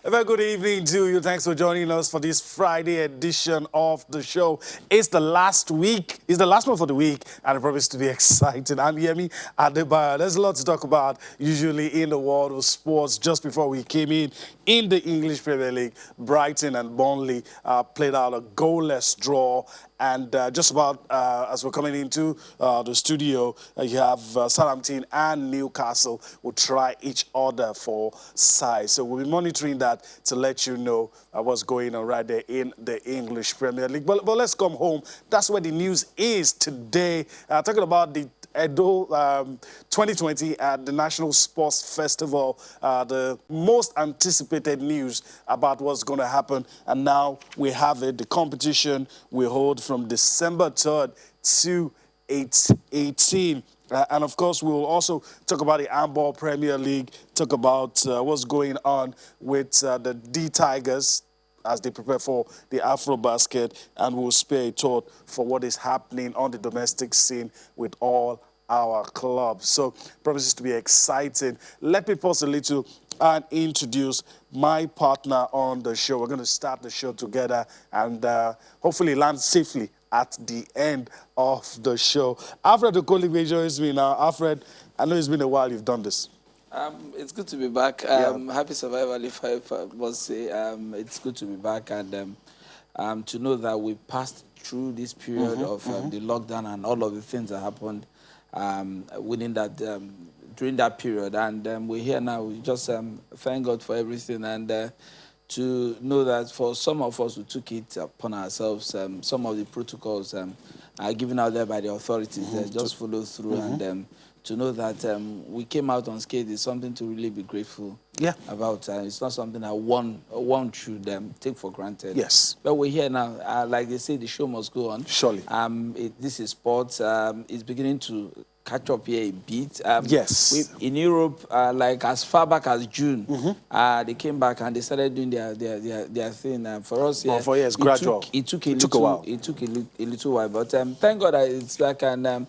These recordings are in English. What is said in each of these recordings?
A very good evening to you. Thanks for joining us for this Friday edition of the show. It's the last week. It's the last one for the week, and I promise to be exciting. I'm Yemi Adebayo. There's a lot to talk about, usually in the world of sports. Just before we came in the English Premier League, Brighton and Burnley played out a goalless draw. And just about as we're coming into the studio, you have Southampton and Newcastle will try each other for size. So we'll be monitoring that to let you know what's going on right there in the English Premier League. But let's come home. That's where the news is today. Talking about the Edo 2020 at the National Sports Festival, the most anticipated news about what's going to happen. And now we have it. The competition we hold from December 3rd to 18. And of course, we will also talk about the Handball Premier League, talk about what's going on with the D-Tigers as they prepare for the afro-basket, and we'll spare a thought for what is happening on the domestic scene with all our clubs. So, promises to be exciting. Let me pause a little and introduce my partner on the show. We're going to start the show together and hopefully land safely at the end of the show. Alfred Okoligwe joins me now. Alfred, I know it's been a while you've done this. It's good to be back. Happy survival, if I must say. It's good to be back and to know that we passed through this period of the lockdown and all of the things that happened within that during that period. And we're here now. We just thank God for everything and to know that for some of us who took it upon ourselves, some of the protocols are given out there by the authorities. Just follow through and to know that we came out unscathed is something to really be grateful about. It's not something that one should take for granted. Yes. But we're here now. Like they say, the show must go on. Surely. This is sports. It's beginning to catch up here a bit. Yes. In Europe, like as far back as June, they came back and they started doing their thing. For us, it's gradual. It took a while. It took a little while, but thank God that it's back. And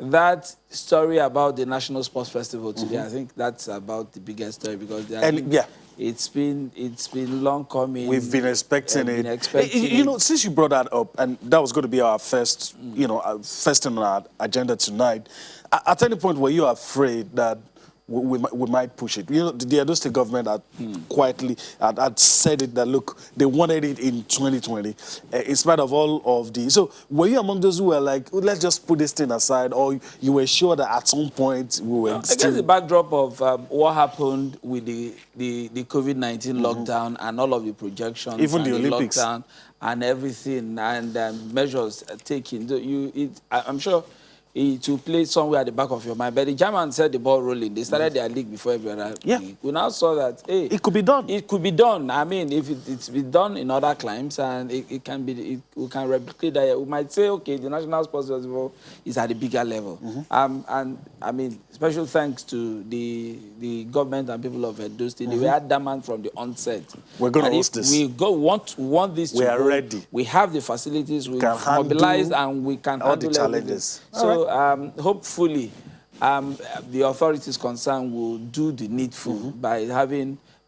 that story about the National Sports Festival today, I think that's about the biggest story because it's been long coming. We've been expecting it. You know, since you brought that up, and that was going to be our first, first on our agenda tonight. At any point, were you afraid that we might push it? You know, the Edo State government had quietly had said it that, look, they wanted it in 2020, in spite of all of the... So were you among those who were like, let's just put this thing aside, or you were sure that at some point we were still... I guess the backdrop of what happened with the COVID-19 lockdown and all of the projections... Even the Olympics. Lockdown and everything and measures taken. I'm sure... to play somewhere at the back of your mind. But the Germans said the ball rolling. They started their league before every other league. We now saw that, hey... It could be done. It could be done. I mean, if it's been done in other climes and it can be... we can replicate that. We might say, okay, the National Sports Festival is at a bigger level. And, I mean, special thanks to the government and people of Edo State. They were adamant from the onset. We're going to host this. We want this to go. We are ready. We have the facilities. We've mobilized and we can all handle the challenges. So hopefully the authorities concerned will do the needful by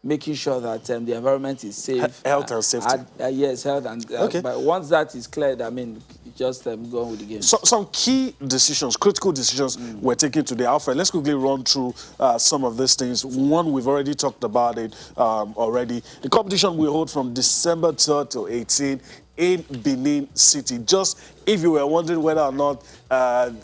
making sure that the environment is safe. Health and safety. Yes, health and but once that is cleared, I mean, just go on with the game. So, some key decisions, critical decisions were taken today. Alfred, let's quickly run through some of these things. One, we've already talked about it already. The competition will hold from December 3rd to 18 in Benin City. Just if you were wondering whether or not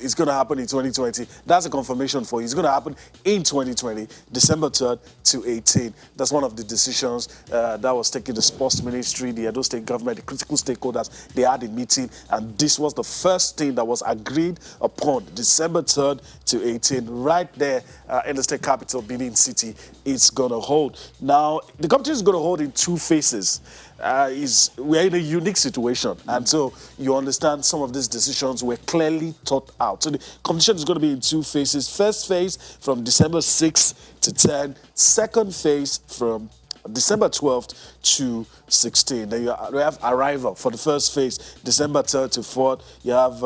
it's going to happen in 2020, that's a confirmation for you. It's going to happen in 2020, December 3rd to 18. That's one of the decisions that was taken. The sports ministry, the Edo State government, the critical stakeholders, they had a meeting, and this was the first thing that was agreed upon, December 3rd to 18, right there in the state capital, Benin City. It's going to hold. Now, the competition is going to hold in two phases. We're in a unique situation, and so you understand some of these decisions were clearly thought out. So the competition is going to be in two phases. First phase from December 6th to 10. Second phase from December 12th to 16th. Then you have arrival for the first phase, December 3rd to 4th. You have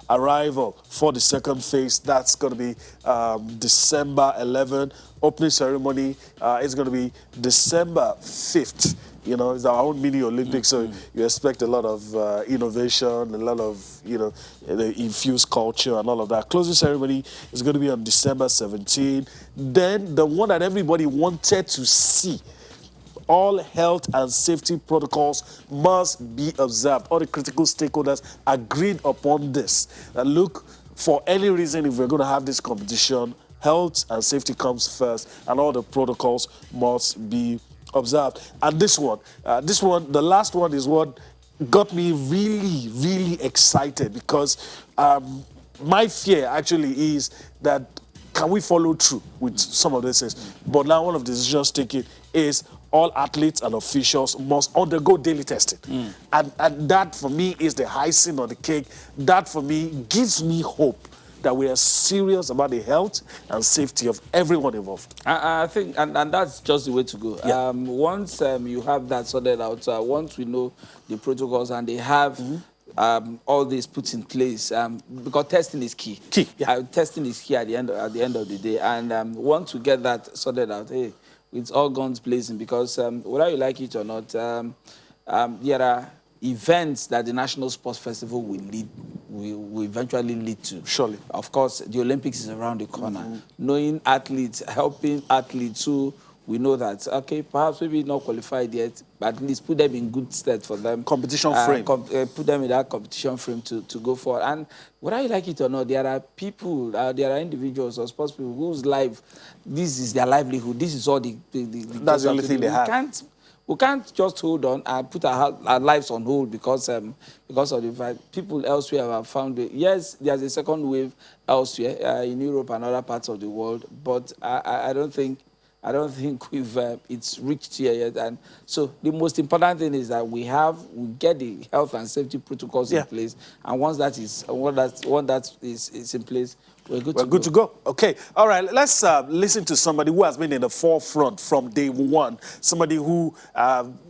arrival for the second phase. That's going to be December 11th. Opening ceremony is going to be December 5th. You know, it's our own mini Olympics, so you expect a lot of innovation, a lot of, the infused culture and all of that. Closing ceremony is going to be on December 17th. Then the one that everybody wanted to see, all health and safety protocols must be observed. All the critical stakeholders agreed upon this. And look, for any reason, if we're going to have this competition, health and safety comes first, and all the protocols must be observed. And this one, the last one is what got me really, really excited, because my fear actually is that can we follow through with some of these things? But now one of the decisions taken is all athletes and officials must undergo daily testing. And that for me is the icing on the cake. That for me gives me hope that we are serious about the health and safety of everyone involved. I think, and that's just the way to go. Yeah. Once you have that sorted out, once we know the protocols and they have all this put in place, because testing is key. Yeah. Testing is key at the end of the day. And once we get that sorted out, hey, it's all guns blazing, because whether you like it or not, there are events that the National Sports Festival will eventually lead to. Surely. Of course, the Olympics is around the corner. Knowing athletes, helping athletes who we know that, okay, perhaps maybe not qualified yet, but at least put them in good stead for them. Competition frame. Put them in that competition frame to go forward. And whether you like it or not, there are people, there are individuals or sports people whose life, this is their livelihood. This is all that's the only thing they have. We can't just hold on and put our lives on hold because of the fact people elsewhere have found it. Yes, there's a second wave elsewhere in Europe and other parts of the world, but I don't think we've it's reached here yet. And so the most important thing is that we get the health and safety protocols in place, and once that is in place, we're good to go. Okay. All right. Let's listen to somebody who has been in the forefront from day one. Somebody who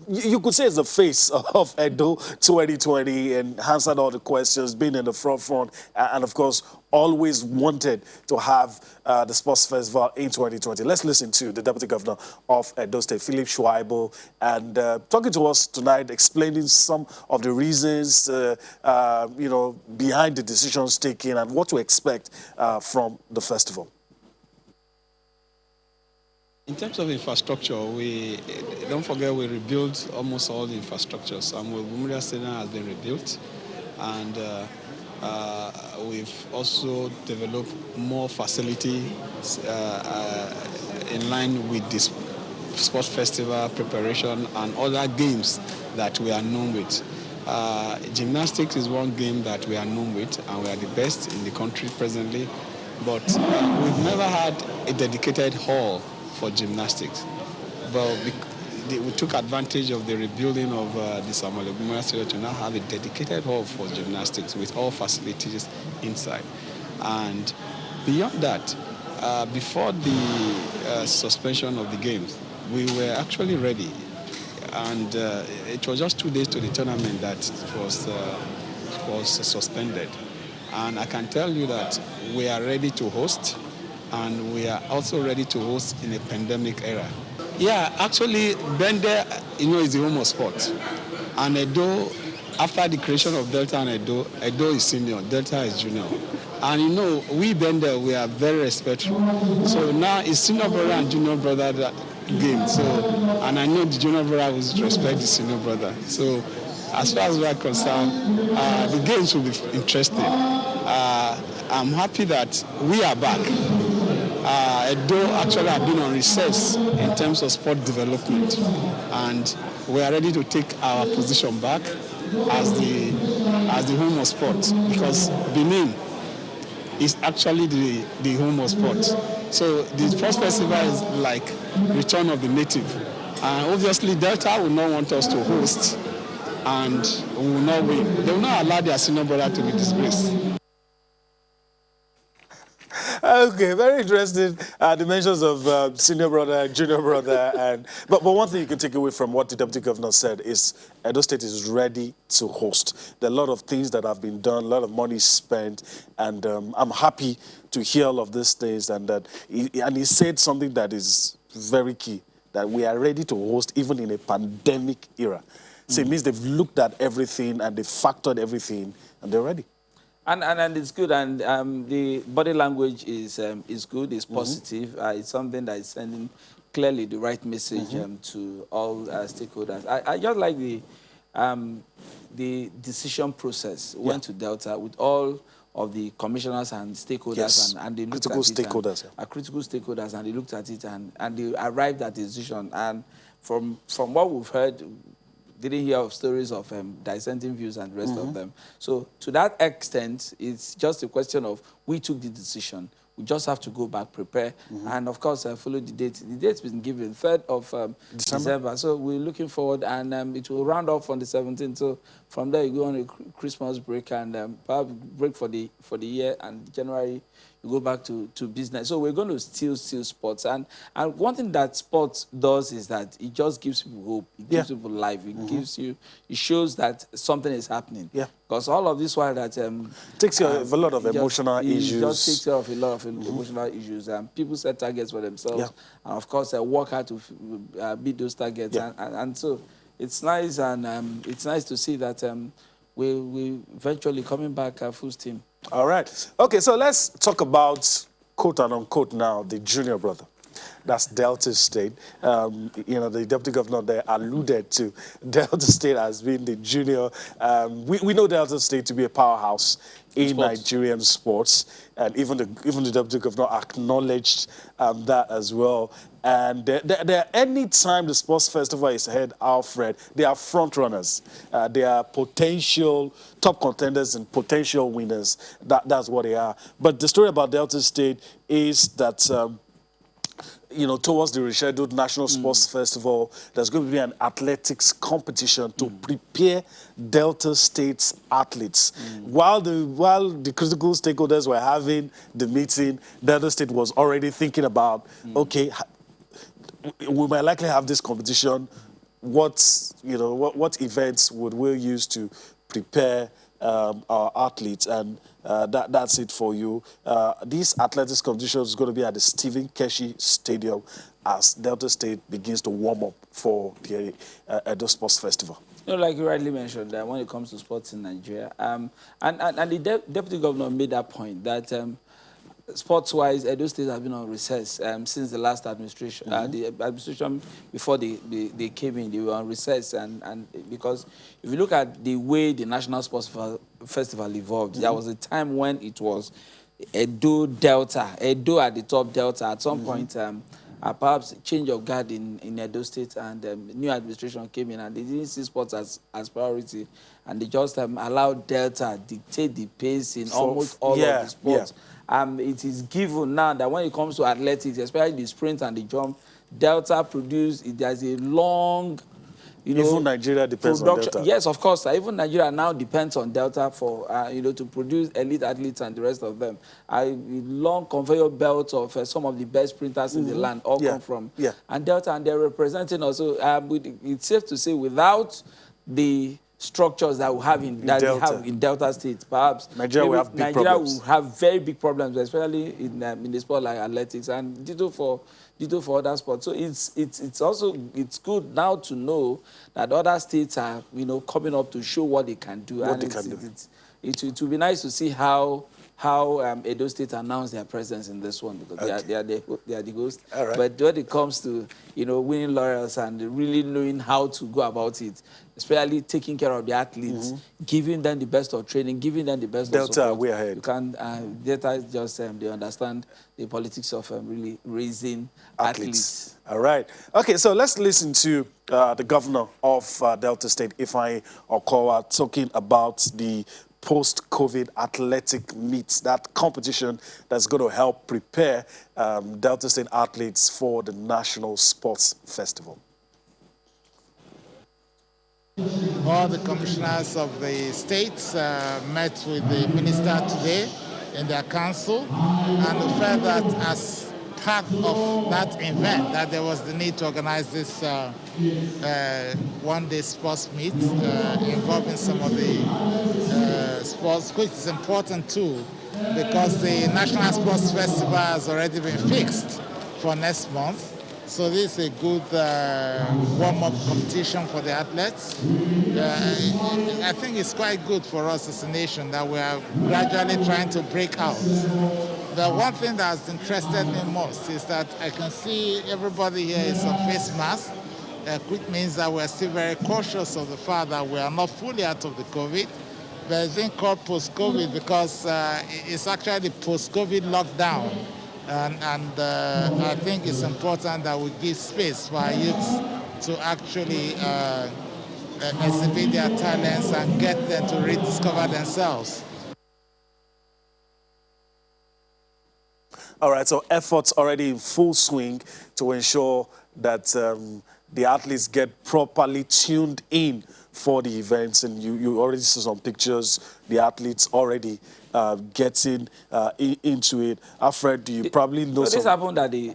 you could say is the face of Edo 2020 and answered all the questions, been in the forefront, and of course, always wanted to have the sports festival in 2020. Let's listen to the Deputy Governor of Edo State, Philip Shuaibu, and talking to us tonight, explaining some of the reasons, behind the decisions taken and what to expect from the festival. In terms of infrastructure, don't forget we rebuilt almost all the infrastructure. Samuel Bumria Stadium has been rebuilt, and we've also developed more facilities in line with this sports festival preparation and other games that we are known with. Gymnastics is one game that we are known with, and we are the best in the country presently, but we've never had a dedicated hall for gymnastics. But we took advantage of the rebuilding of the Samuel Bumria Stadium to now have a dedicated hall for gymnastics with all facilities inside. And beyond that, before the suspension of the games, we were actually ready. And it was just 2 days to the tournament that was suspended. And I can tell you that we are ready to host, and we are also ready to host in a pandemic era. Yeah, actually, Bende, is the home of sport. And Edo, after the creation of Delta and Edo is senior, Delta is junior. And we Bende, we are very respectful. So now it's senior brother and junior brother that game. So, and I know the junior brother will respect the senior brother. So, as far as we are concerned, the games will be interesting. I'm happy that we are back. Edo actually have been on recess in terms of sport development, and we are ready to take our position back as the home of sport, because Benin is actually the home of sport. So the sports festival is like return of the native, and obviously Delta will not want us to host, and we will not win. They will not allow their senior brother to be disgraced. Okay, very interesting dimensions of senior brother, junior brother, and but one thing you can take away from what the deputy governor said is Edo State is ready to host. There are a lot of things that have been done, a lot of money spent, and I'm happy to hear all of these things. And that he said something that is very key, that we are ready to host even in a pandemic era. So it means they've looked at everything and they've factored everything, and they're ready. And it's good, and the body language is good, it's positive. It's something that is sending clearly the right message to all stakeholders. I just like the decision process went to Delta with all of the commissioners and stakeholders, Yes. and they looked Critical at it, stakeholders, critical stakeholders, and they looked at it, and they arrived at a decision. And from what we've heard, didn't hear of stories of dissenting views and the rest of them. So to that extent, it's just a question of we took the decision. We just have to go back, prepare, and of course follow the date. The date's been given, 3rd of December. So we're looking forward, and it will round off on the 17th. So from there, you go on a Christmas break, and perhaps break for the year, and January you go back to business. So we're going to still sports. And one thing that sports does is that it just gives people hope. It gives people life. It gives you, it shows that something is happening. Yeah. Because all of this while that Takes care of a lot of emotional issues. It just takes care of a lot of emotional issues. People set targets for themselves, and of course work hard to beat those targets. And so it's nice, and it's nice to see that we eventually coming back full steam. All right. Okay, so let's talk about, quote and unquote now, the junior brother. That's Delta State. The deputy governor there alluded to Delta State as being the junior. We know Delta State to be a powerhouse in Nigerian sports, and even the deputy governor acknowledged that as well. And any time the sports festival is held, Alfred, they are front runners. They are potential top contenders and potential winners. That's what they are. But the story about Delta State is that towards the rescheduled National Sports Festival, there's going to be an athletics competition to prepare Delta State's athletes. While the critical stakeholders were having the meeting, Delta State was already thinking about, okay, we might likely have this competition. What events would we use to prepare our athletes? And that's it for you. This athletics competition is going to be at the Stephen Keshi Stadium as Delta State begins to warm up for the Edo Sports Festival. Like you rightly mentioned, that when it comes to sports in Nigeria, and the deputy governor made that point that sports-wise, Edo State has been on recess since the last administration. The administration before they came in, they were on recess, and because if you look at the way the National Sports Festival evolved, there was a time when it was Edo at the top, Delta. At some point, perhaps change of guard in Edo State, and new administration came in, and they didn't see sports as priority, and they just allowed Delta dictate the pace in almost all of the sports. It is given now that when it comes to athletics, especially the sprint and the jump, Delta there's a long, even Nigeria depends on Delta. Yes, of course. Even Nigeria now depends on Delta for, to produce elite athletes and the rest of them. A long conveyor belt of some of the best sprinters in the land all come from and Delta, and they're representing also. It's safe to say without the structures that we have they have in Delta State, perhaps Nigeria will have very big problems, especially in the sport like athletics, and ditto for other sports. So it's good now to know that other states are coming up to show what they can do. It will be nice to see how Edo State announced their presence in this one, because they are the host. Right. But when it comes to winning laurels and really knowing how to go about it, especially taking care of the athletes, giving them the best of training, giving them the best of support. Delta, we're ahead. You can Delta is just they understand the politics of really raising athletes. All right. Okay, so let's listen to the governor of Delta State, Ifeanyi Okowa, talking about the post-COVID athletic meets, that competition that's going to help prepare Delta State athletes for the National Sports Festival. All the commissioners of the states met with the minister today in their council, and we felt that as part of that event, that there was the need to organize this one-day sports meet involving some of the sports, which is important too, because the National Sports Festival has already been fixed for next month. So this is a good warm-up competition for the athletes. I think it's quite good for us as a nation that we are gradually trying to break out. The one thing that has interested me most is that I can see everybody here is on face mask, which means that we're still very cautious of the fact that we are not fully out of the COVID. But it's been called post-COVID because it's actually post-COVID lockdown. And I think it's important that we give space for our youths to actually exhibit their talents and get them to rediscover themselves. All right, so efforts already in full swing to ensure that the athletes get properly tuned in for the events, and you already see some pictures, the athletes already getting into it. Alfred, you probably know so this happened at the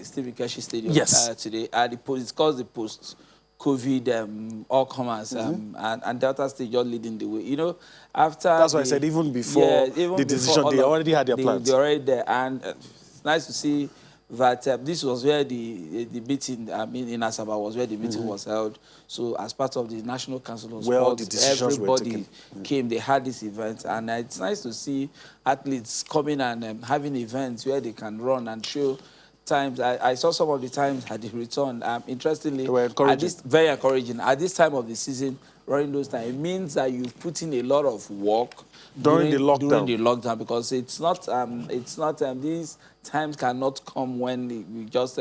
Stephen Keshi Stadium today. It's called the post-COVID all-comers, and Delta State just leading the way. You know, after that's why I said even before the decision, they already had their plans. They're already there, and it's nice to see that this was where the meeting, in Asaba was where the meeting was held. So as part of the National Council of Sports, everybody came, they had this event. And it's nice to see athletes coming and having events where they can run and show times. I saw some of the times at the return. Interestingly, very encouraging. At this time of the season, running those times, it means that you've put in a lot of work during the lockdown, because it's not these times cannot come when we just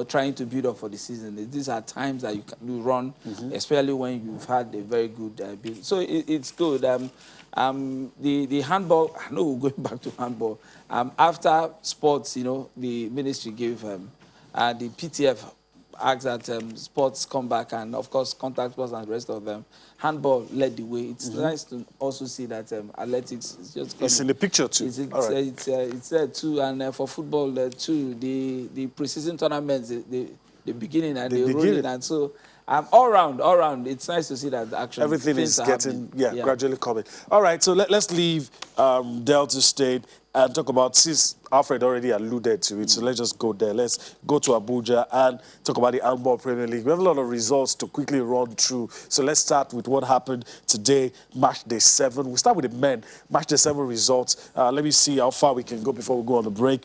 trying to build up for the season. These are times that you run, especially when you've had a very good build. So it's good. The handball, I know we're going back to handball. After sports, the ministry gave the PTF asked that sports come back, and of course contact sports and the rest of them. Handball led the way. It's nice to also see that athletics is just coming. It's in the picture too. It's there too, and for football too. The preseason tournaments, the beginning and the rolling, and so all round. It's nice to see that the action. Everything is getting gradually coming. All right, so let's leave Delta State and talk about, since Alfred already alluded to it, so let's just go there. Let's go to Abuja and talk about the Handball Premier League. We have a lot of results to quickly run through. So let's start with what happened today, match day 7. We'll start with the men, match day 7 results. Let me see how far we can go before we go on the break.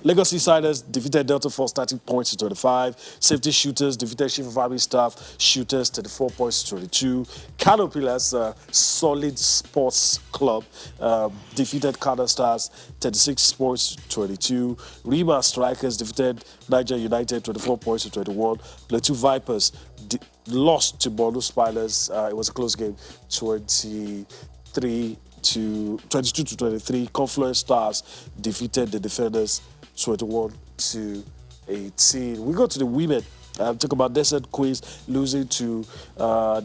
Lagos Insiders defeated Delta Force 30 points to 25. Safety Shooters defeated Chief of Army Staff Shooters 34 points to 22. Kano Pillars, Solid Sports Club, defeated Kano Stars 36 points to 22. Rima Strikers defeated Niger United 24 points to 21. Plateau Vipers lost to Borno Spiders. It was a close game, 22 to 23. Confluence Stars defeated the Defenders 21 to 18. We go to the women. Talk about Desert Queens losing to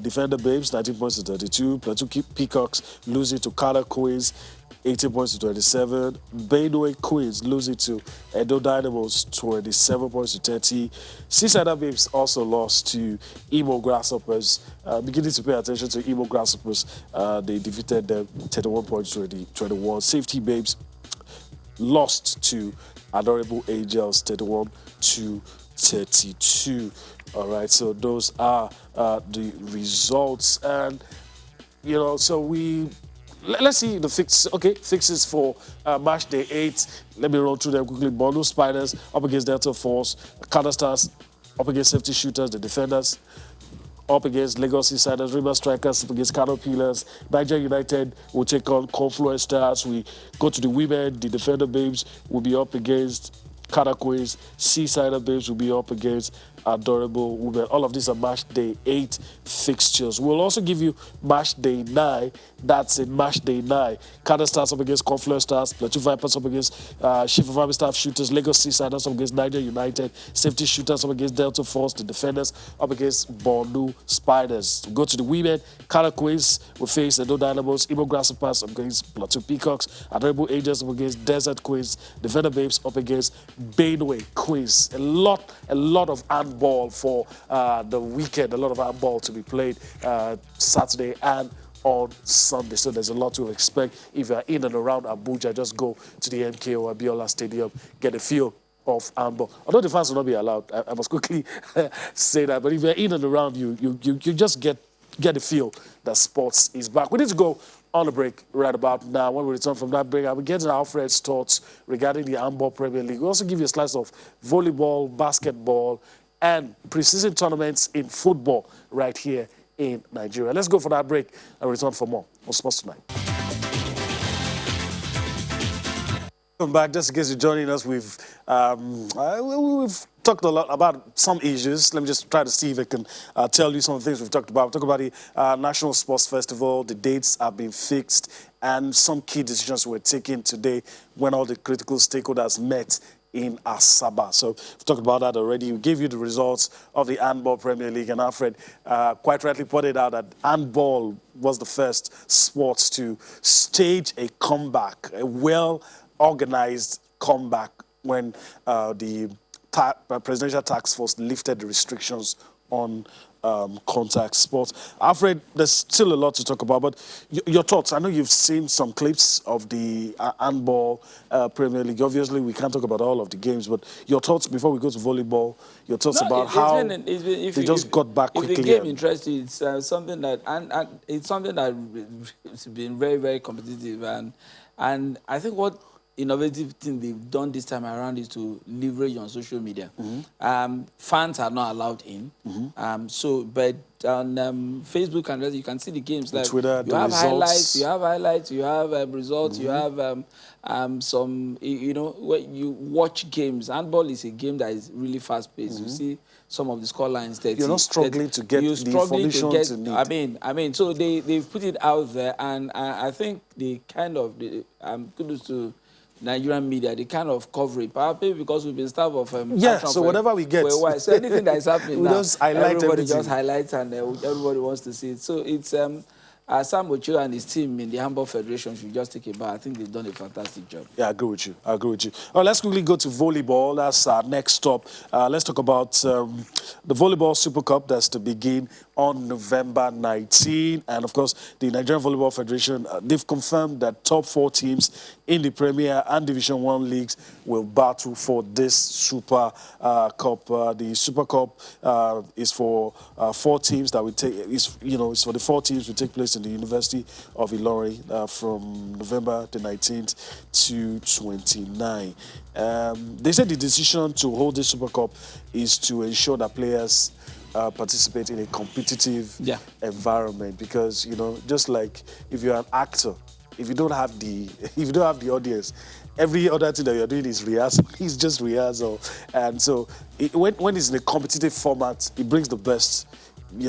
Defender Babes 19 points to 32. Plateau Peacocks losing to Kano Queens 18 points to 27. Benue Queens losing to Edo Dynamos 27 points to 30. Seaside Babes also lost to Imo Grasshoppers. Beginning to pay attention to Imo Grasshoppers, they defeated them 31 points to 21. Safety Babes lost to Adorable Angels 31 to 32. All right, so those are the results, and so let's see the fixes for match day 8. Let me run through them quickly. Borno Spiders up against Delta Force. Kano Stars up against Safety Shooters, the Defenders. Up against Lagos Insiders. River Strikers up against Kano Pillars. Niger United will take on Confluence Stars. We go to the women. The Defender Babes will be up against Kano Queens. Seaside Babes will be up against adorable women. All of these are match day 8 fixtures. We'll also give you match day 9. That's in match day 9. Kada Stars up against Confluence Stars, Plateau Vipers up against Chief of Army Staff Shooters, Lagos Seasiders up against Niger United, Safety Shooters up against Delta Force, the Defenders up against Bornu Spiders. We go to the women. Kada Queens will face the No Dynamos, Imo Grasshoppers up against Plateau Peacocks, Adorable Angels up against Desert Queens, Defender Babes up against Benue Queens. A lot of handball for the weekend, a lot of handball to be played Saturday and on Sunday. So there's a lot to expect. If you're in and around Abuja, just go to the MKO Abiola Stadium, get a feel of handball. Although the fans will not be allowed, I must quickly say that. But if you're in and around, you just get a feel that sports is back. We need to go on a break right about now. When we return from that break, I'll be getting Alfred's thoughts regarding the Handball Premier League. We'll also give you a slice of volleyball, basketball, and preseason tournaments in football right here in Nigeria. Let's go for that break and return for more on Sports Tonight. Welcome back. Just in case you're joining us, we've talked a lot about some issues. Let me just try to see if I can tell you some of the things we've talked about. We've talked about the National Sports Festival. The dates have been fixed, and some key decisions were taken today when all the critical stakeholders met in Asaba. So we've talked about that already. We gave you the results of the Handball Premier League, and Alfred quite rightly pointed out that handball was the first sport to stage a comeback, a well-organized comeback when the Presidential Task Force lifted the restrictions on contact sports. Alfred, there's still a lot to talk about, but your thoughts. I know you've seen some clips of the Handball Premier League. Obviously, we can't talk about all of the games, but your thoughts before we go to volleyball, your thoughts about how they just got back quickly. If the game interests you, it's something that, and it's something that it's been very, very competitive. And I think what innovative thing they've done this time around is to leverage on social media. Fans are not allowed in. But on Facebook and rest, you can see the games like Twitter, you have highlights, you have results, you have some, when you watch games. Handball is a game that is really fast paced. You see some of the score lines that you're not struggling to get the information to need. I mean, so they've put it out there, and I think the kind of kudos to Nigerian media, they kind of cover it, probably because we've been staff of so whatever we get, so anything that is happening we now, just highlight everybody everything. just highlights, and everybody wants to see it. So it's Sam Ocho and his team in the Handball Federation should just take a bow. I think they've done a fantastic job. Yeah, I agree with you. All right, let's quickly go to volleyball. That's our next stop. Let's talk about the Volleyball Super Cup that's to begin on November 19. And, of course, the Nigerian Volleyball Federation, they've confirmed that top 4 teams in the Premier and Division 1 leagues will battle for this Super Cup. The Super Cup is for 4 teams that will take, it's for the 4 teams will take place in the University of Ilorin from November the 19th to 29. They said the decision to hold this Super Cup is to ensure that players participate in a competitive environment, because just like if you're an actor, if you don't have the audience, every other thing that you're doing is rehearsal. It's just rehearsal, and so when it's in a competitive format, it brings the best.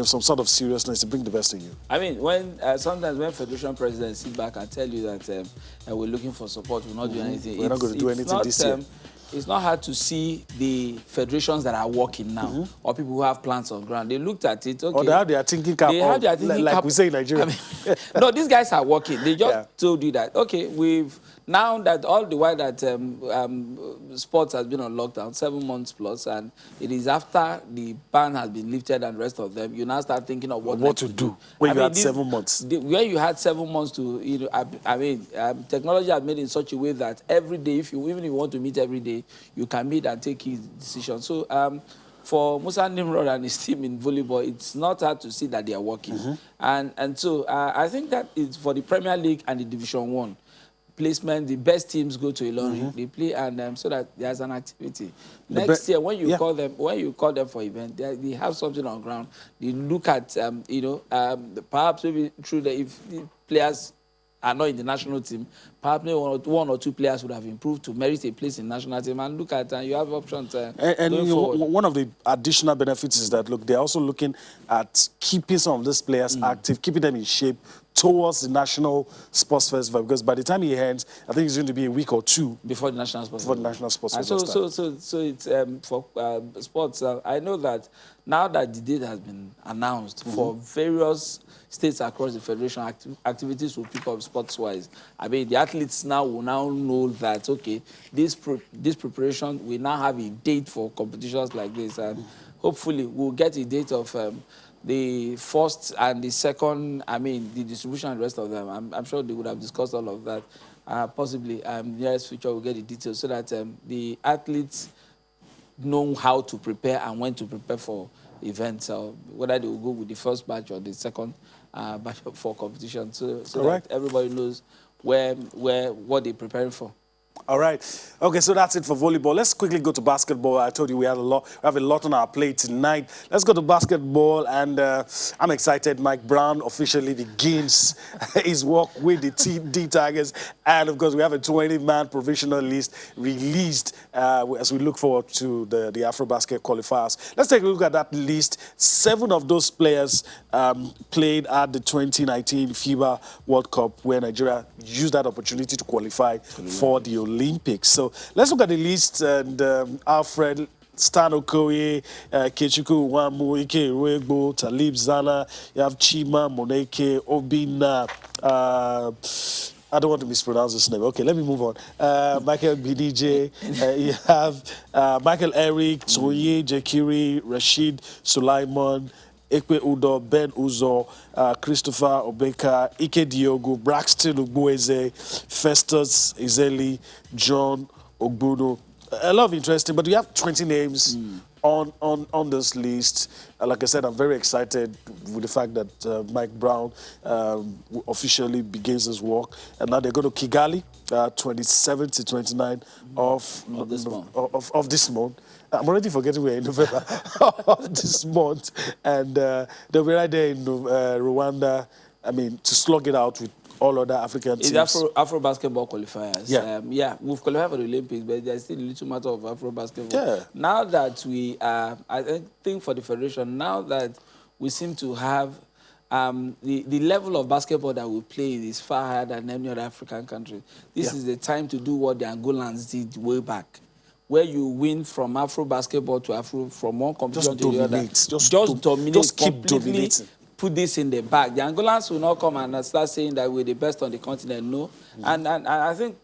Some sort of seriousness to bring the best in you. I mean, sometimes when Federation presidents sit back and tell you that we're looking for support, we're not doing anything. We're not going to do anything this year. It's not hard to see the federations that are working now, or people who have plans on ground. They looked at it, okay. Or they have their thinking cap. Like we say in Nigeria. I mean, no, these guys are working. They just told you that, okay, now that all the while that sports has been on lockdown, 7 months plus, and it is after the ban has been lifted and the rest of them, you now start thinking of what to do when you had 7 months. Where you had 7 months to, technology has made it in such a way that every day, even if you want to meet every day, you can meet and take his decision. So for Musa Nimrod and his team in volleyball, it's not hard to see that they are working. And so I think that is for the Premier League and the Division 1 placement, the best teams go to Ilorin, they play, and so that there's an activity. Next year, when you call them for event, they have something on ground. They look at perhaps maybe through if the players are not in the national team, Probably one or two players would have improved to merit a place in national team. And look at you have options And going you know, forward. one of the additional benefits is that, look, they're also looking at keeping some of these players active, keeping them in shape towards the National Sports Festival, because by the time he ends, I think it's going to be a week or two Before the National Sports before the Festival. National Sports And Festival so it's for sports. I know that now that the date has been announced for various states across the federation, activities will pick up sports-wise. I mean, the athletes now will now know that, okay, this preparation, we now have a date for competitions like this, and hopefully we'll get a date of the first and the second, I mean, the distribution and the rest of them. I'm sure they would have discussed all of that. Possibly, in the nearest future, we'll get the details so that the athletes know how to prepare and when to prepare for events, or whether they will go with the first batch or the second batch for competition. So that everybody knows what they're preparing for. All right. Okay, so that's it for volleyball. Let's quickly go to basketball. I told you we have a lot on our plate tonight. Let's go to basketball, and I'm excited. Mike Brown officially begins his work with the D Tigers, and of course we have a 20-man provisional list released as we look forward to the afro-basket qualifiers. Let's take a look at that list. 7 of those players played at the 2019 FIBA World Cup, where Nigeria used that opportunity to qualify for the Olympics. So let's look at the list. And Alfred, Stan Okoye, Kechuku Wamu, Ike Ruegbo, Talib Zana, you have Chima, Moneke, Obina, I don't want to mispronounce this name. Okay, let me move on. Michael BDJ, you have Michael Eric, Toye, Jekiri, Rashid, Sulaiman, Ekpe Udo, Ben Uzo, Christopher Obeka, Ike Diogo, Braxton Ugbueze, Festus Izeli, John Ogbuno. A lot of interesting, but we have 20 names on this list. Like I said, I'm very excited with the fact that Mike Brown officially begins his work. And now they're going to Kigali, 27 to 29 of this month. I'm already forgetting we're in November of this month. And they'll be right there in Rwanda, I mean, to slug it out with all other African teams. It's Afro-basketball qualifiers. Yeah. We've qualified for the Olympics, but there's still a little matter of Afro-basketball. Yeah. Now that we are, I think for the federation, now that we seem to have the level of basketball that we play is far higher than any other African country. This is the time to do what the Angolans did way back, where you win from Afro-basketball to from one competition to the other. Just dominate. Just keep dominating. Put this in the bag. The Angolans will not come and start saying that we're the best on the continent. No. And I think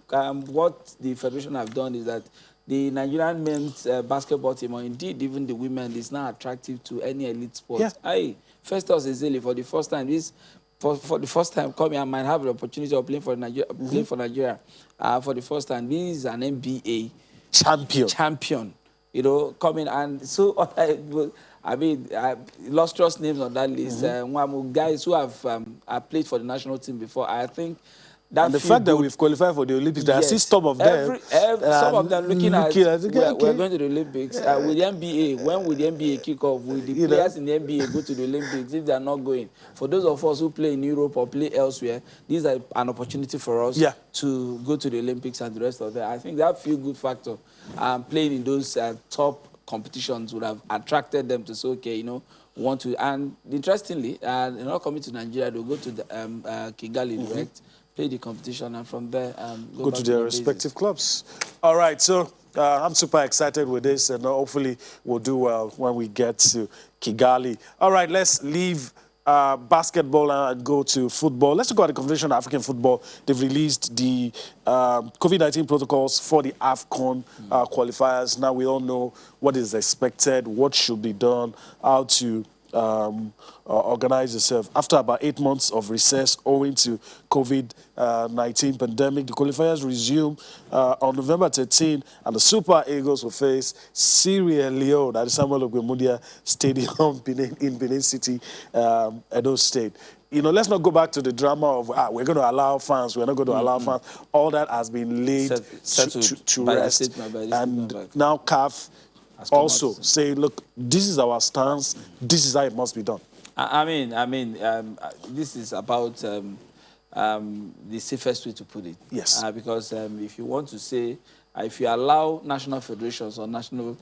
what the federation have done is that the Nigerian men's basketball team, or indeed even the women, is now attractive to any elite sport. Hey, Festus Ezeli, for the first time, for the first time coming, I might have the opportunity of playing for Nigeria. For the first time, this is an NBA champion. You know, coming, and so I mean, illustrious names on that list. Guys who have played for the national team before. I think that and the fact that we've qualified for the Olympics, there are still some of them. Some of them looking at we're going to the Olympics. With the NBA, when will the NBA kick off? Will the players in the NBA go to the Olympics if they are not going? For those of us who play in Europe or play elsewhere, these are an opportunity for us to go to the Olympics and the rest of that. I think that feel-good factor, playing in those top competitions would have attracted them to say, okay, you know, want to. And interestingly, they're not coming to Nigeria. They'll go to the, Kigali direct, play the competition, and from there go to their respective clubs. All right, so I'm super excited with this, and hopefully we'll do well when we get to Kigali. All right, let's leave basketball and go to football. Let's talk about the Confederation of African Football. They've released the COVID-19 protocols for the AFCON qualifiers. Now we all know what is expected, what should be done, how to organize yourself. After about 8 months of recess owing to COVID-19 pandemic, the qualifiers resume on November 13, and the Super Eagles will face Sierra Leone at the Samuel Ogbemudia Stadium in Benin City, Edo State. You know, let's not go back to the drama of we're going to allow fans, we're not going to allow fans. All that has been laid to rest. And now CAF also say, look, this is our stance, this is how it must be done. I mean, this is about the safest way to put it. Yes. Because if you want to say, if you allow national federations or national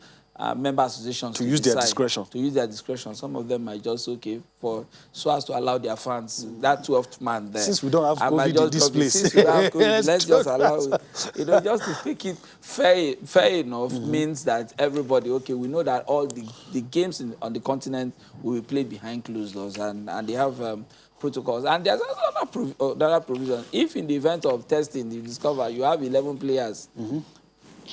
member associations to use their discretion, some of them might just so as to allow their fans, that 12th man there. Since we don't have COVID in this place, since we don't have COVID, let's just allow it. Just to make it fair enough means that everybody, we know that all the games on the continent will be played behind closed doors, and they have protocols. And there's another provision. If in the event of testing you discover you have 11 players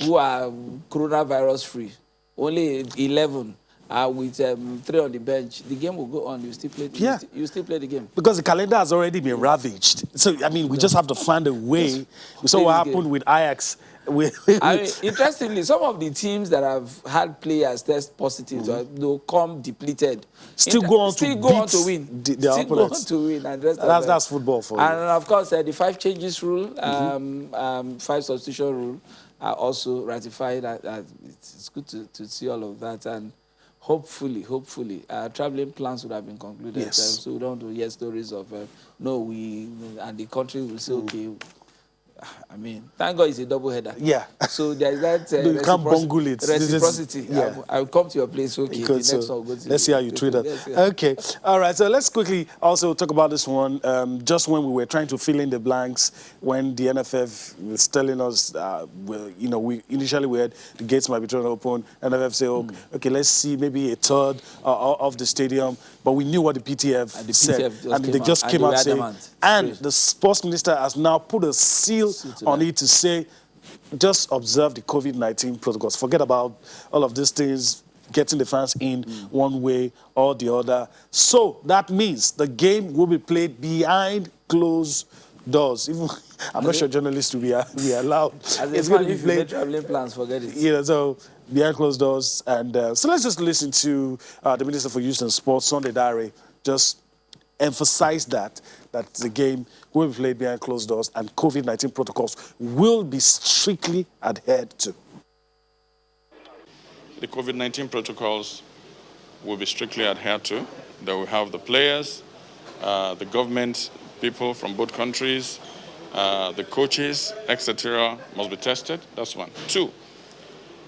who are coronavirus free, only 11 with 3 on the bench, the game will go on. You still play. You still play the game because the calendar has already been ravaged. So I mean, we just have to find a way. We saw what happened with Ajax. Interestingly, some of the teams that have had players test positive they'll come depleted. Still go on to win. Their opponents. Go on to win. And that's football for you. And of course, the 5 changes rule, 5 substitution rule are also ratified. It's good to see all of that. And hopefully, traveling plans would have been concluded. Yes. So we don't hear stories of, and the country will say, okay, I mean, thank God it's a double header. Yeah. So there's that you can't bungle it. Reciprocity. Yeah. I'll come to your place. Okay. The next one will go to let's see how you treat it. Okay. All right. So let's quickly also talk about this one. Just when we were trying to fill in the blanks, when the NFF was telling us, we initially had the gates might be thrown open. NFF say, okay, let's see maybe a third of the stadium. But we knew what the PTF said, and they just came out saying, and the sports minister has now put a seal on it to say, just observe the COVID-19 protocols. Forget about all of these things, getting the fans in one way or the other. So that means the game will be played behind closed doors. Even, I'm not sure journalists will be allowed. It's going to be played. Traveling plans, forget it. So behind closed doors. And so let's just listen to the Minister for Youth and Sports, Sunday Dare, just emphasize that the game will be played behind closed doors and COVID-19 protocols will be strictly adhered to. The COVID-19 protocols will be strictly adhered to. They will have the players, the government people from both countries, the coaches, etc. must be tested. That's one. 2,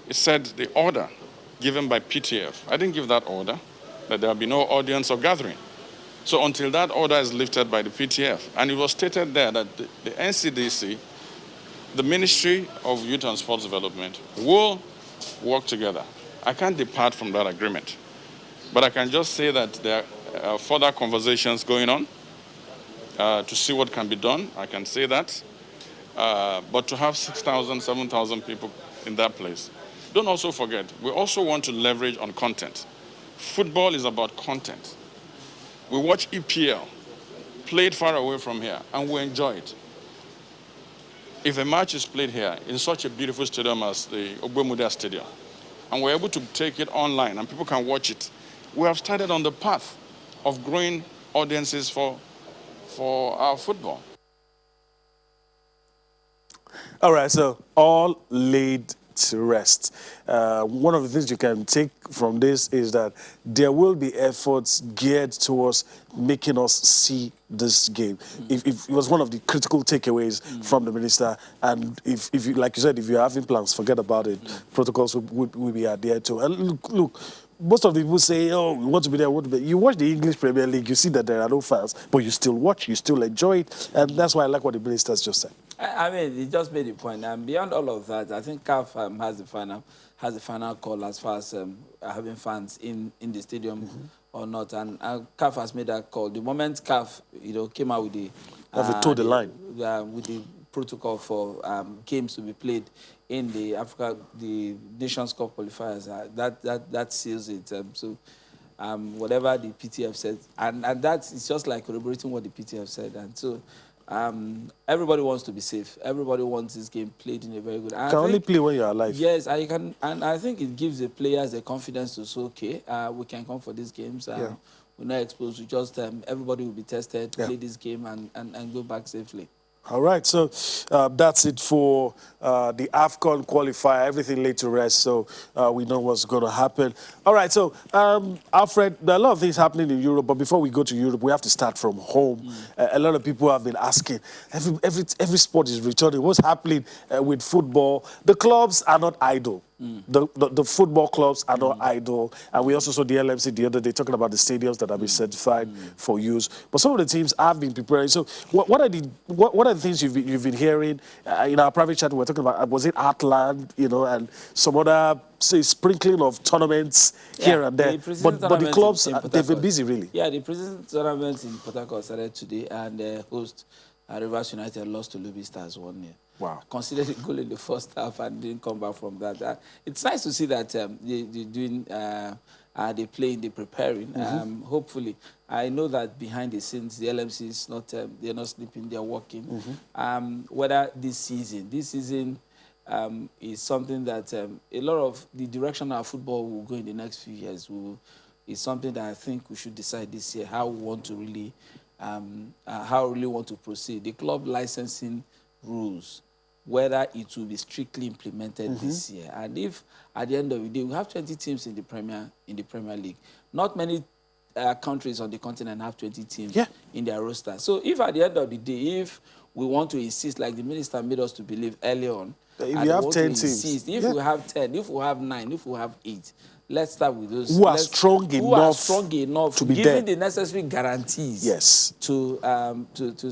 it said the order given by PTF. I didn't give that order, that there will be no audience or gathering. So until that order is lifted by the PTF, and it was stated there that the NCDC, the Ministry of Youth and Sports Development, will work together. I can't depart from that agreement, but I can just say that there are further conversations going on to see what can be done. I can say that. But to have 6,000, 7,000 people in that place. Don't also forget, we also want to leverage on content. Football is about content. We watch EPL, played far away from here, and we enjoy it. If a match is played here in such a beautiful stadium as the Ogbemudia Stadium, and we're able to take it online and people can watch it, we have started on the path of growing audiences for our football. All right, so all laid to rest. One of the things you can take from this is that there will be efforts geared towards making us see this game. If it was one of the critical takeaways from the minister, and if you, like you said, if you're having plans, forget about it. Protocols will be adhered to. And look, most of the people say, oh, we want to be there, we want to be there. You watch the English Premier League, you see that there are no fans, but you still watch, you still enjoy it, and that's why I like what the minister has just said. I mean, he just made a point. And beyond all of that, I think CAF has the final call as far as having fans in the stadium or not. And CAF has made that call. The moment CAF, came out with the toed the line with the protocol for games to be played in the Nations Cup qualifiers, that seals it. So whatever the PTF said, and that is just like corroborating what the PTF said. And so. Everybody wants to be safe. Everybody wants this game played in a very good. You can only play when you're alive. Yes, and I think it gives the players the confidence to say, okay, we can come for these games. We're not exposed. We just everybody will be tested, play this game, and go back safely. All right, so that's it for the AFCON qualifier. Everything laid to rest, so we know what's going to happen. All right, so Alfred, there are a lot of things happening in Europe, but before we go to Europe, we have to start from home. A lot of people have been asking, every sport is returning. What's happening with football? The clubs are not idle. The football clubs are not idle. And we also saw the LMC the other day talking about the stadiums that have been certified for use. But some of the teams have been preparing. So what are the things you've been hearing? In our private chat, we were talking about, was it Heartland, and some other, say, sprinkling of tournaments here and there. But the clubs, they've been busy, really. Yeah, the preseason tournament in Port Harcourt started today, and host Rivers United lost to Lobby Stars 1-0. Wow. Considered a goal in the first half and didn't come back from that. It's nice to see that they're doing, they play, they're preparing. Hopefully, I know that behind the scenes, the LMC is not, they're not sleeping, they're working. Whether this season is something that a lot of the direction our football will go in the next few years is something that I think we should decide this year how we want to really, how we really want to proceed. The club licensing rules, whether it will be strictly implemented this year, and if at the end of the day we have 20 teams in the Premier League, not many countries on the continent have 20 teams in their roster. So if at the end of the day, if we want to insist, like the minister made us to believe early on, if you have 10 teams, if we have 10, if we have 9, if we have 8, let's start with those who are strong enough to be giving there, the necessary guarantees. Yes. To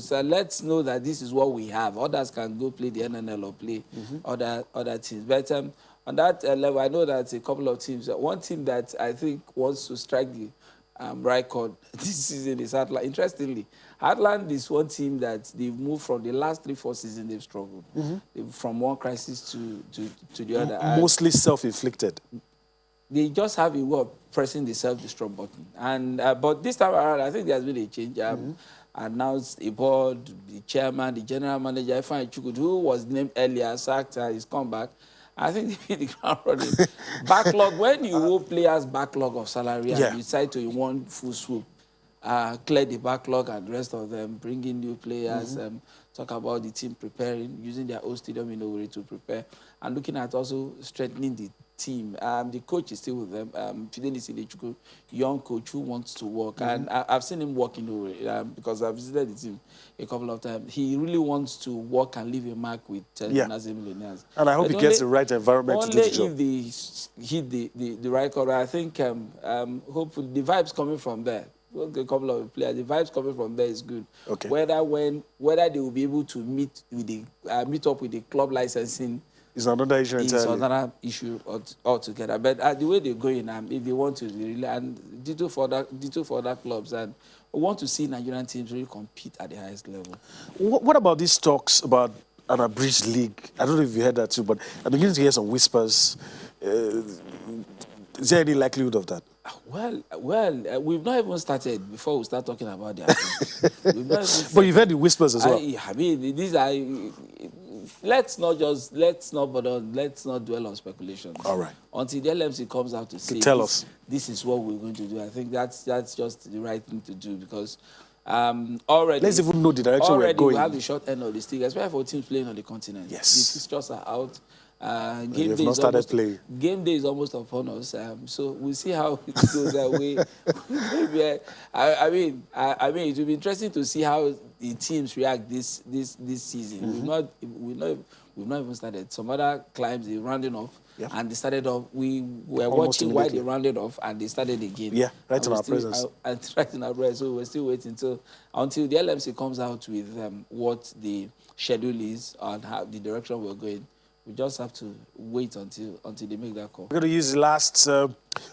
say, let's know that this is what we have. Others can go play the NNL or play other teams. But on that level, I know that a couple of teams. One team that I think wants to strike the record this season is Heartland. Interestingly, Heartland is one team that they've moved from the last 3-4 seasons. They've struggled from one crisis to the other. Mostly self-inflicted. They just have a way of pressing the self-destruct button. And but this time around, I think there's been a change. Announced a board, the chairman, the general manager, Ifeanyi Chukwudi, who was named earlier, sacked, he's come back. I think they hit the ground running. Backlog, when you owe players backlog of salary and you decide to, in one full swoop, clear the backlog and the rest of them, bring in new players, talk about the team preparing, using their own stadium in Owerri to prepare, and looking at also strengthening the team. The coach is still with them. Fidelis Ilechukwu, young coach who wants to work. And I've seen him work in Owerri because I've visited the team a couple of times. He really wants to work and leave a mark with Nazim Millionaires. And I hope he gets the right environment to do the job. Only if they hit the right corner, I think hopefully the vibes coming from there. A couple of players, the vibes coming from there is good. Okay. Whether they will be able to meet up with the club licensing is another issue entirely. It's another issue altogether. But the way they're going, if they want to really, and ditto for other clubs, and we want to see Nigerian teams really compete at the highest level. What about these talks about an abridged league? I don't know if you heard that too, but I'm beginning to hear some whispers. Is there any likelihood of that? Well, we've not even started before we start talking about the But you've heard the whispers as well. I mean, these are. Let's not dwell on speculations. All right. Until the LMC comes out to say, tell us this is what we're going to do. I think that's just the right thing to do because already. Let's even know the direction we're going. Already we have the short end of the stick, especially for teams playing on the continent. Yes. The fixtures are out. Game day is almost upon us, so we'll see how it goes away. I mean, it will be interesting to see how the teams react this season. We've not even started. Some other climbs they rounding off, and they started off. We were almost watching while they rounded off, and they started again. Yeah, right in our presence. Right in our presence. So we're still waiting until the LMC comes out with what the schedule is and how the direction we're going. We just have to wait until they make that call. We're going to use the last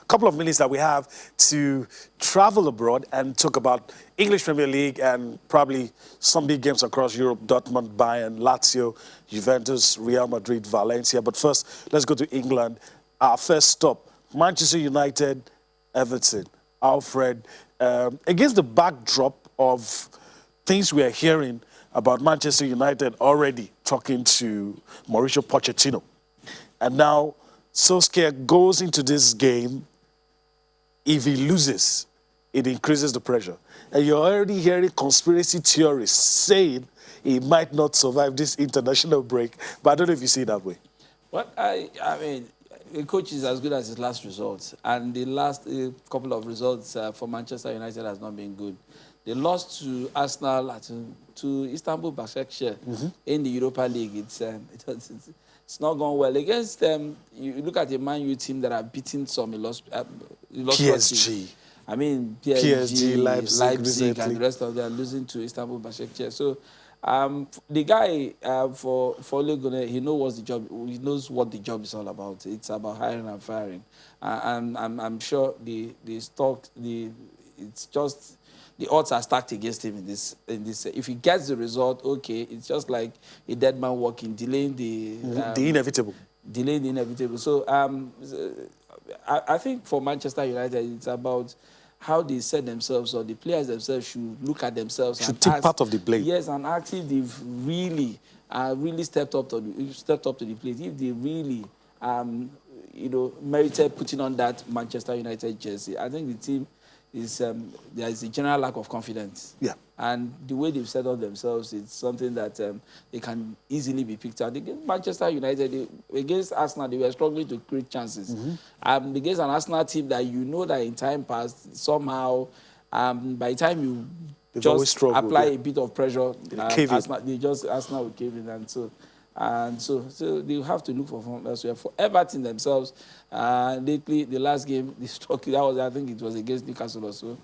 couple of minutes that we have to travel abroad and talk about English Premier League and probably some big games across Europe: Dortmund, Bayern, Lazio, Juventus, Real Madrid, Valencia. But first, let's go to England. Our first stop, Manchester United, Everton. Alfred, against the backdrop of things we are hearing about Manchester United already talking to Mauricio Pochettino. And now Solskjaer goes into this game. If he loses, it increases the pressure. And you're already hearing conspiracy theorists saying he might not survive this international break. But I don't know if you see it that way. Well, I mean, a coach is as good as his last result. And the last couple of results for Manchester United has not been good. They lost to Arsenal, to Istanbul Başakşehir in the Europa League. It's not gone well. Against them, you look at the Man U team that are beating some PSG. I mean, PSG, Leipzig and recently. the rest of them losing to Istanbul Başakşehir. So the guy for Ole Gunnar, he knows what the job. He knows what the job is all about. It's about hiring and firing. And I'm sure it's just the odds are stacked against him in this. If he gets the result, okay, it's just like a dead man walking, delaying the inevitable. Delaying the inevitable. So I think for Manchester United, it's about how they set themselves, or the players themselves should look at themselves. Should take part of the blame. Yes, and ask if they've really stepped up to the plate. If they really, merited putting on that Manchester United jersey. I think the team is there is a general lack of confidence. Yeah. And the way they've set up themselves, it's something that they can easily be picked out. Against Manchester United, against Arsenal, they were struggling to create chances. Against an Arsenal team that you know that in time past, somehow, by the time you just apply a bit of pressure, Arsenal will cave in. And so they have to look for form elsewhere. For Everton themselves, lately, the last game, I think it was against Newcastle also.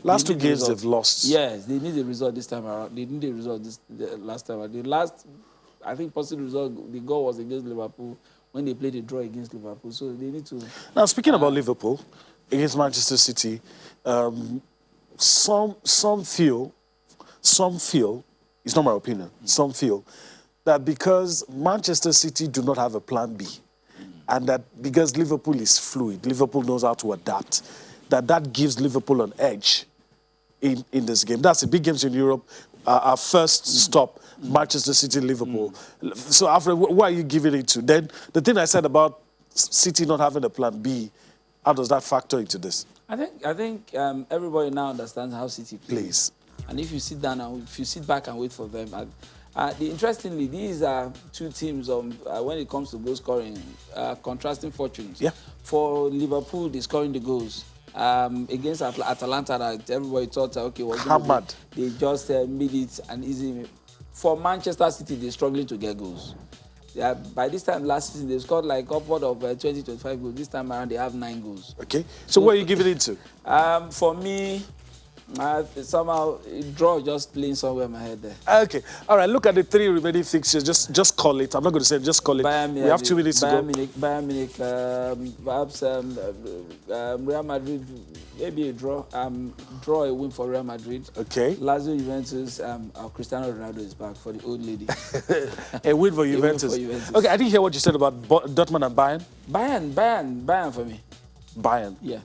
Last two games they've lost. Yes, they need a result this time around. They need a result last time around. The last, I think, possible result, the goal was against Liverpool when they played a draw against Liverpool. So they need to... Now, speaking about Liverpool against Manchester City, some feel, it's not my opinion, some feel that because Manchester City do not have a plan B, and that because Liverpool is fluid, Liverpool knows how to adapt, that gives Liverpool an edge in this game. That's the big games in Europe. Our first stop, Manchester City, Liverpool. So, Alfred, what are you giving it to? Then the thing I said about City not having a plan B, how does that factor into this? I think everybody now understands how City plays. And if you sit down and if you sit back and wait for them, interestingly, these are two teams when it comes to goal scoring, contrasting fortunes. Yeah. For Liverpool, they're scoring the goals. Against Atalanta, that everybody thought, okay, they just made it an easy. For Manchester City, they're struggling to get goals. By this time last season, they scored like upward of 20, 25 goals. This time around, they have 9 goals. Okay. So what are you giving it to? For me, somehow draw just playing somewhere in my head there. Okay. All right. Look at the 3 remaining fixtures. Just call it. I'm not going to say it. Just call it. We have 2 minutes to go. Bayern Munich, perhaps Real Madrid, maybe a draw. Draw a win for Real Madrid. Okay. Lazio, Juventus. Cristiano Ronaldo is back for the old lady. A win for Juventus. Okay. I didn't hear what you said about Dortmund and Bayern. Bayern for me. Bayern. Yeah.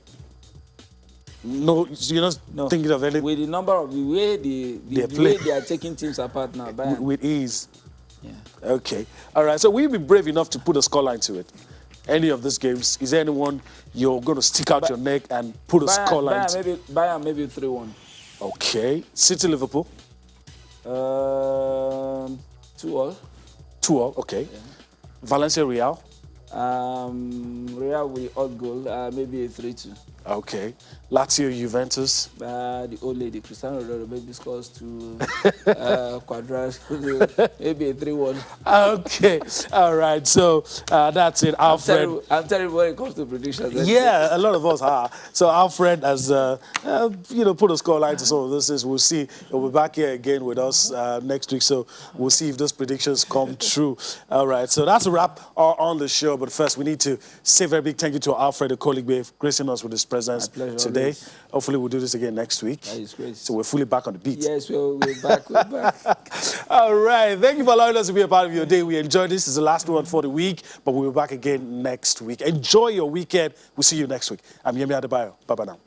No, you're not thinking of anything. With the way they are taking teams apart now, Bayern. With ease. Yeah. Okay. All right. So will you be brave enough to put a scoreline to it? Any of these games? Is there anyone you're going to stick out your neck and put a scoreline to? Bayern maybe 3-1. Okay. City, Liverpool? 2-2. 2-2. Okay. Yeah. Valencia, Real? Real with odd goal, maybe a 3-2. Okay. Lazio, Juventus? The old lady, Cristiano Ronaldo, maybe scores to Quadras, maybe a 3-1. Okay. All right. So that's it. Alfred. I'm terrible when it comes to predictions. Yeah, a lot of us are. So Alfred has, put a scoreline to some of this. We'll see. He'll be back here again with us next week. So we'll see if those predictions come true. All right. So that's a wrap on the show. But first, we need to say a very big thank you to Alfred, a colleague, for gracing us with his presence today. Always. Hopefully, we'll do this again next week. That is great. So we're fully back on the beat. Yes, we're back. We're back. All right. Thank you for allowing us to be a part of your day. We enjoyed this. This is the last one for the week, but we'll be back again next week. Enjoy your weekend. We'll see you next week. I'm Yemi Adebayo. Bye-bye now.